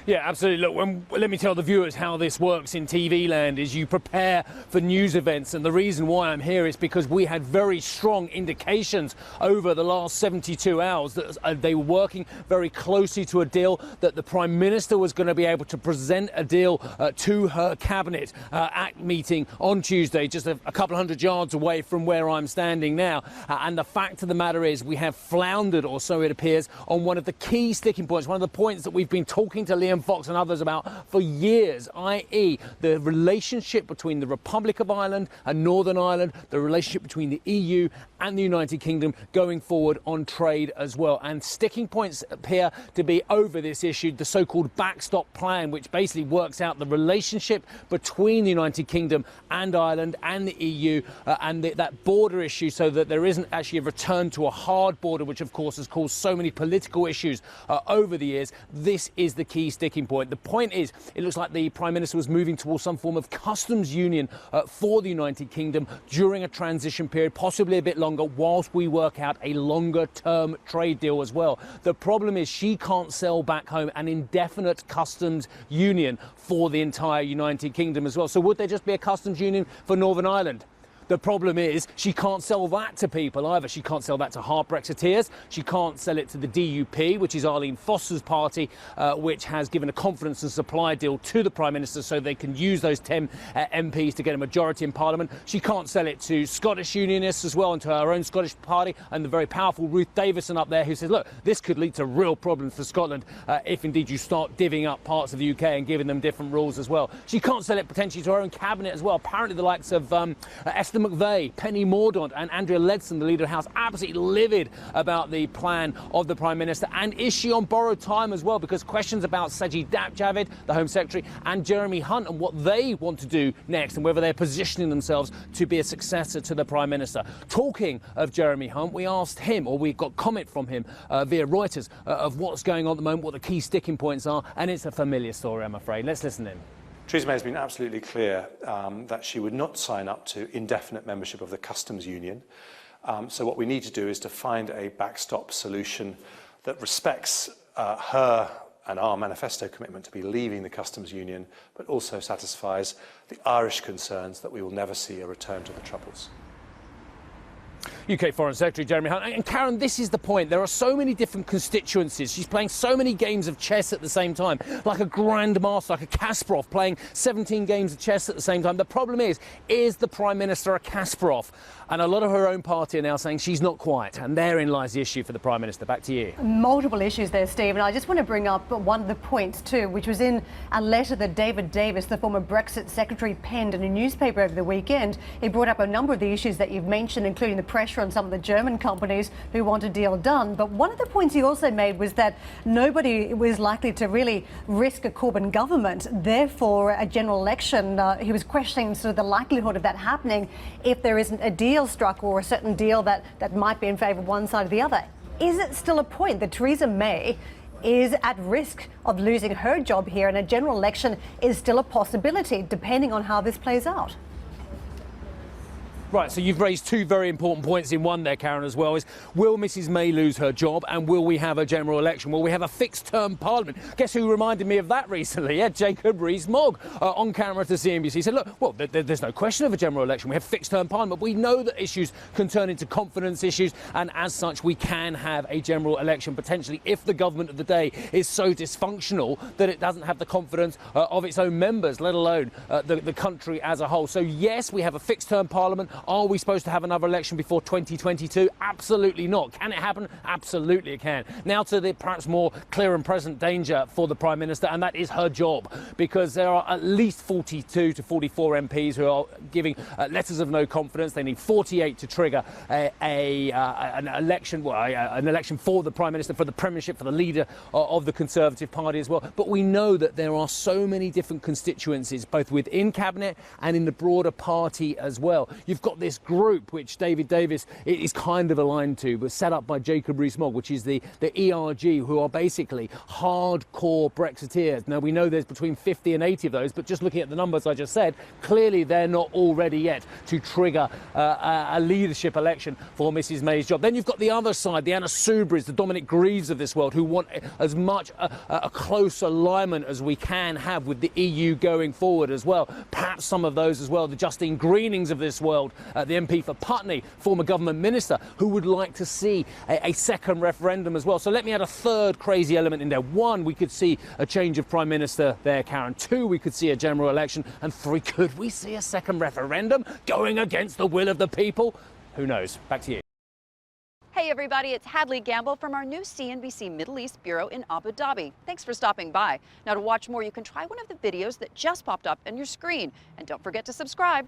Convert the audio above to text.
Yeah, absolutely. Look, let me tell the viewers how this works in TV land is you prepare for news events, and the reason why I'm here is because we had very strong indications over the last 72 hours that they were working very closely to a deal, that the Prime Minister was going to be able to present a deal to her cabinet at meeting on Tuesday, just a couple of hundred yards away from where I'm standing now. And the fact of the matter is we have floundered, or so it appears, on one of the key sticking points, one of the points that we've been talking to Liam Fox and others about for years, i.e. the relationship between the Republic of Ireland and Northern Ireland, the relationship between the EU and the United Kingdom going forward on trade as well. And sticking points appear to be over this issue, the so-called backstop plan, which basically works out the relationship between the United Kingdom and Ireland and the EU and that border issue, so that there isn't actually a return to a hard border, which of course has caused so many political issues over the years. This is the key sticking point. The point is, it looks like the Prime Minister was moving towards some form of customs union for the United Kingdom during a transition period, possibly a bit longer, whilst we work out a longer term trade deal as well. The problem is she can't sell back home an indefinite customs union for the entire United Kingdom as well. So would there just be a customs union for Northern Ireland? The problem is she can't sell that to people either. She can't sell that to hard Brexiteers. She can't sell it to the DUP, which is Arlene Foster's party, which has given a confidence and supply deal to the Prime Minister so they can use those 10 MPs to get a majority in Parliament. She can't sell it to Scottish Unionists as well and to her own Scottish party and the very powerful Ruth Davison up there, who says, look, this could lead to real problems for Scotland if indeed you start divvying up parts of the UK and giving them different rules as well. She can't sell it potentially to her own cabinet as well. Apparently the likes of Esther McVeigh, Penny Mordaunt and Andrea Leadsom, the leader of the House, absolutely livid about the plan of the Prime Minister. And is she on borrowed time as well? Because questions about Sajid Javid, the Home Secretary, and Jeremy Hunt and what they want to do next and whether they're positioning themselves to be a successor to the Prime Minister. Talking of Jeremy Hunt, we asked him, or we got comment from him via Reuters of what's going on at the moment, what the key sticking points are, and it's a familiar story, I'm afraid. Let's listen in. Theresa May has been absolutely clear that she would not sign up to indefinite membership of the customs union. So what we need to do is to find a backstop solution that respects her and our manifesto commitment to be leaving the customs union, but also satisfies the Irish concerns that we will never see a return to the Troubles. UK Foreign Secretary Jeremy Hunt. And Karen, this is the point. There are so many different constituencies. She's playing so many games of chess at the same time, like a grandmaster, like a Kasparov, playing 17 games of chess at the same time. The problem is the Prime Minister a Kasparov? And a lot of her own party are now saying she's not quite. And therein lies the issue for the Prime Minister. Back to you. Multiple issues there, Steve. And I just want to bring up one of the points too, which was in a letter that David Davis, the former Brexit Secretary, penned in a newspaper over the weekend. He brought up a number of the issues that you've mentioned, including the pressure on some of the German companies who want a deal done. But one of the points he also made was that nobody was likely to really risk a Corbyn government. Therefore, a general election, he was questioning sort of the likelihood of that happening if there isn't a deal struck or a certain deal that might be in favour of one side or the other. Is it still a point that Theresa May is at risk of losing her job here and a general election is still a possibility depending on how this plays out? Right, so you've raised two very important points in one there, Karen, as well, is will Mrs May lose her job and will we have a general election? Will we have a fixed-term parliament? Guess who reminded me of that recently? Yeah, Jacob Rees-Mogg on camera to CNBC said, look, well, there's no question of a general election. We have fixed-term parliament. We know that issues can turn into confidence issues, and as such, we can have a general election potentially if the government of the day is so dysfunctional that it doesn't have the confidence of its own members, let alone the country as a whole. So, yes, we have a fixed-term parliament. Are we supposed to have another election before 2022? Absolutely not. Can it happen? Absolutely it can. Now to the perhaps more clear and present danger for the Prime Minister, and that is her job, because there are at least 42 to 44 MPs who are giving letters of no confidence. They need 48 to trigger an election for the Prime Minister, for the Premiership, for the leader of the Conservative Party as well. But we know that there are so many different constituencies, both within Cabinet and in the broader party as well. You've got this group which David Davis is kind of aligned to, but set up by Jacob Rees-Mogg, which is the ERG, who are basically hardcore Brexiteers. Now, we know there's between 50 and 80 of those, but just looking at the numbers I just said, clearly they're not all ready yet to trigger a leadership election for Mrs May's job. Then you've got the other side, the Anna Soubry's, the Dominic Grieves of this world, who want as much a close alignment as we can have with the EU going forward as well. Perhaps some of those as well, the Justine Greenings of this world, the MP for Putney, former government minister, who would like to see a second referendum as well. So let me add a third crazy element in there. One, we could see a change of Prime Minister there, Karen. Two, we could see a general election. And three, could we see a second referendum going against the will of the people? Who knows? Back to you. Hey everybody, it's Hadley Gamble from our new CNBC Middle East Bureau in Abu Dhabi. Thanks for stopping by. Now, to watch more, you can try one of the videos that just popped up on your screen. And don't forget to subscribe.